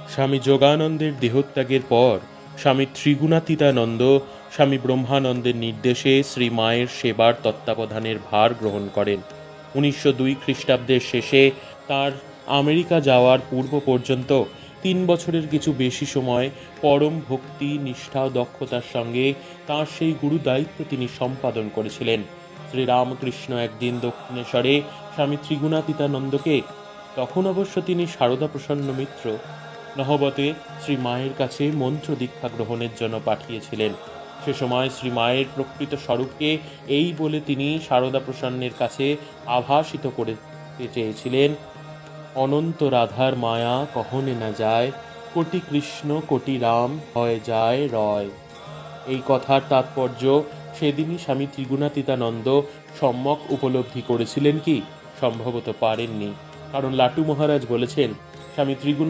স্বামী যোগানন্দের দেহত্যাগের পর স্বামী ত্রিগুণাতীতানন্দ স্বামী ব্রহ্মানন্দের নির্দেশে শ্রী মায়ের সেবার তত্ত্বাবধানের ভার গ্রহণ করেন। 1902 খ্রিস্টাব্দের শেষে তার আমেরিকা যাওয়ার পূর্ব পর্যন্ত 3 বছরের কিছু বেশি সময় পরম ভক্তি, নিষ্ঠা ও দক্ষতার সঙ্গে তাঁর সেই গুরু দায়িত্ব তিনি সম্পাদন করেছিলেন। শ্রীরামকৃষ্ণ একদিন দক্ষিণেশ্বরে স্বামী ত্রিগুণাতীতানন্দকে, তখন অবশ্য তিনি সারদা প্রসন্ন মিত্র, নহবতে শ্রী মায়ের কাছে মন্ত্র দীক্ষা গ্রহণের জন্য পাঠিয়েছিলেন। সে সময় শ্রী মায়ের প্রকৃত স্বরূপকে এই বলে তিনি সারদা প্রসন্নের কাছে আভাসিত করতে চেয়েছিলেন, অনন্ত রাধার মায়া কহনে না যায়, কোটি কৃষ্ণ কোটি রাম হয় যায় রয়। এই কথার তাৎপর্য সেদিনই স্বামী ত্রিগুণাতীতানন্দ সম্যক উপলব্ধি করেছিলেন কি? সম্ভবত পারেননি, কারণ লাটু মহারাজ বলেছেন, স্বামী ত্রিগুণাতীতানন্দ